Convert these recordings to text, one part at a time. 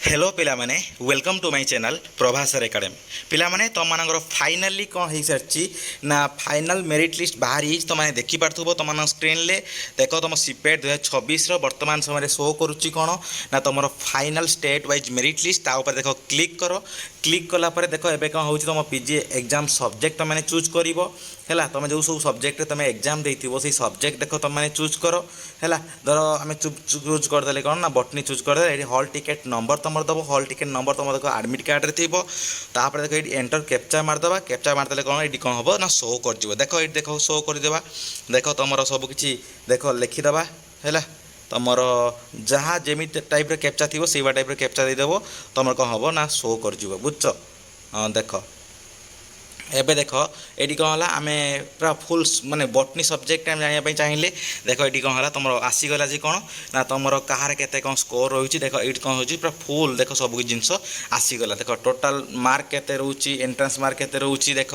Hello पिला माने welcome to my channel Prabhasar academy पिला माने तुम मानकर फाइनाली कौन हो सारी ना फाइनल मेरिट लिस्ट बाहरी तुम मैंने देखिपु तुम स्क्रीन ले देख तुम सीपेट 2026 वर्तमान समय शो करुच्ची कौन ना तुम final state wise merit list ताऊपर देख क्लिक कर क्लिक कलापर देख ए कौन हो तुम पीजी एग्जाम सब्जेक्ट तुम चूज कर तुम जो सब सब्जेक्ट तुम एग्जाम देथिबो से सब्जेक्ट देख तुम मैंने चूज कर है धर आम चूज करदे कौन ना बटनी चूज करदे ये हॉल टिकेट नंबर तुम दब हॉल टिकेट नंबर तुम देख आडमिट कार्ड थी तापर देख ये एंटर कैप्चा मारदेवा कैप्चा मारदेले कौन ये कौन हम ना शो कर देख ये देख शो करदेवा देख तुम सबकि देख लिखिदेवा है तुमर जहाँ जमी टाइप कैप्चा थी से टाइप कैप्चा देदेव तुम कौन हम ना शो कर बुझ हाँ देख एबे देख ये कौन है आम पूरा फुल माने बटनी सब्जेक्ट आम जानापी चाहिए देख ये कौन है तुम आसीगला जी कौन ना तुम कहार के कौन स्कोर रही देख ये कौन हो पूरा फुल देख सब जिनस आसीगला देख टोटाल मार्क के रोचे एंट्रांस मार्क के रोचे देख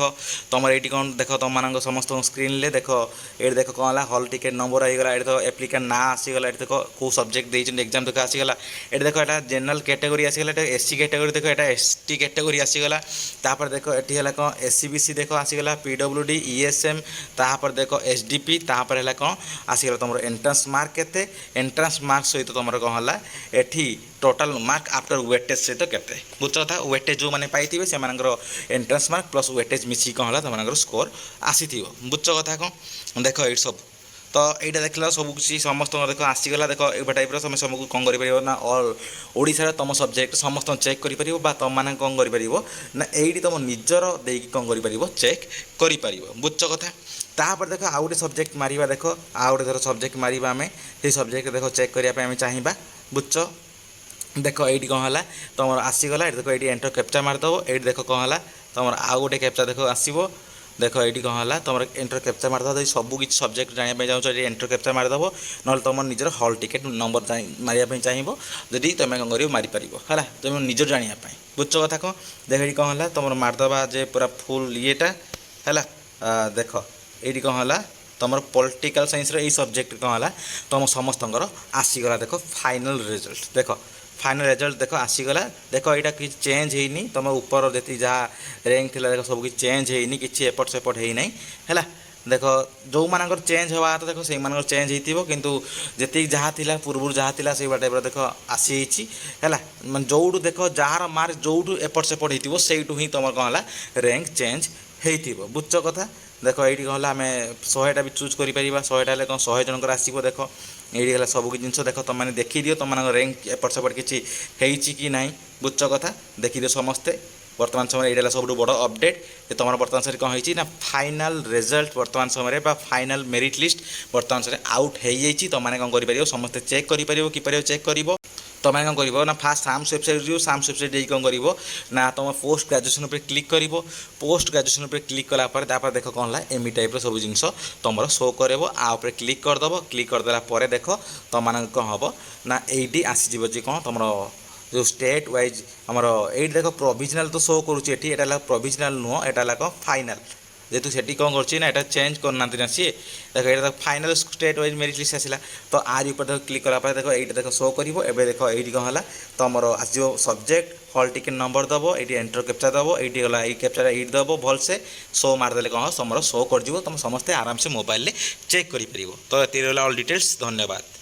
तुम ये कौन देख तुम मान समस्त स्क्रीन ले देख ये देख कौन है हॉल टिकेट नंबर आईगला ये देख एप्लिकेंट ना आसीगला ये देख कौ सब्जेक्ट देते एग्जाम देख आसीगला ये देख यहाँ जनरल कैटेगरी आसीगला एससी कैटेगरी देख यहाँ एसटी कैटेगरी आसीगला तापर देख ये है कौन एससीबीसी देख आसीगला पीडब्ल्यूडी ईएसएम तापर देख एसडीपी तापर है कौन आसीगला तुम एंट्रांस मार्क के एंट्रांस मार्क सहित तुम कौन है eighty total mark after weightage सहित के बुझ कथा वेटेज जो मैंने पाई से एंट्रांस मार्क प्लस वेटेज मिसी कौन है तुम स्कोर आसी बुझ कथा कौन देख ये सब तो यहाँ देख सब किसी समस्त देख आसीगला देख ये टाइप तुम सब कौन कर ना ऑल ओडिशा तुम सब्जेक्ट समस्त चेक कर तुम मैंने कौन कर ना ये तुम निजर देकी कौन कर चेक कर बुझ कथा तापर देख आउ गोटे सब्जेक्ट मारिबा देख आउ गोटे धर सब्जेक्ट मारिबा आमे से सब्जेक्ट देख चेक करने आम चाहिए बुझ देख ये कौन है तुम आसीगला देख ये एंटर कैप्चा मारदेव ये देख कौन है तुम आउ गोटे कैप्चा देख आसो देख ये कौन है तुम एंटर कैप्चा मारदेव सब किसी सब्जेक्ट जानापी चाहो एंटर कैप्चा मारदेव ना तुम निजर हॉल टिकेट नंबर मारिया चाहिए जदि तुम कौन कर मारिपार है तुम निजर जानापी बुझ कथा कौन देख ये कौन है तुम मारदेवा जे पूरा फुल येटा है देख ये कौन है तुम पॉलिटिकल साइंस रे सब्जेक्ट कौन है तुम समस्त आसीगला देख फाइनल रिजल्ट देख फाइनल रिजल्ट देख आसीगला देख यहाँ कि चेंज होनी तुम ऊपर जी जहाँ रैंक थी देख सब किसी चेंज होनी कि एपट सेपट होना है देख जो मानकर चेंज हवा तो देख से चेंज हो किंतु जी जहाँ थी पूर्व जहाँ थी से टाइप देख आसी है मैं जो देख जार मार्क जो एपट सेपट हो से ही तुम कौन है रैंक चेंज हो बुझ कथा देख ये कौन आम 100टा भी चूज कर 100टा कौन 100 जनकर आसो देख ये सब जिनस देख तुम मैंने देखी दियो तुम रैंक एपट सेपट किसी कि ना बुझ कथा देखी दियो समस्ते वर्तमान समय ये सब बड़ अपडेट तुम बर्तमान समय कौन हो फाइनाल रिजल्ट वर्तमान समय फाइनाल मेरिट लिस्ट वर्तमान समय आउट हो जाइए तुम मैंने कौन कर समस्ते चेक कर चेक कर तुम कौन कर ना फास्ट साम्स वेबसाइट जो साम्स वेबसाइट जाइए कौन कर ना तुम पोस्ट ग्रेजुएशन पर क्लिक कर पोस्ट ग्रेजुएशन पर क्लिक कलापर देख कौन है एम टाइप सब जिनस तुम शो कर आउे क्लिक करदेव क्लिक करदेला देख तुम मैंने कौन हम ना ये आसीज जी कौन तुम जो स्टेट वाइज आमर ये देख प्रोविजनाल तो शो करुँचे प्रोविजनाल नुह यहाँ कौन फाइनाल जेहतु से कौन कर चेंज करना ना सी देख ये final state wise merit list आसला तो आर ऊपर देख क्लिक कलापर देख ये देख शो कर देख ये कौन है तुम आसो सब्जेक्ट हॉल टिकेट नंबर दब ये एंटर कैप्चा दब ये गला ये कैप्चा ये दब भलसे शो मारदेले कौन तुम शो कर तुम समस्ते आराम से मोबाइल चेक कर तो ये ऑल डिटेल्स धन्यवाद।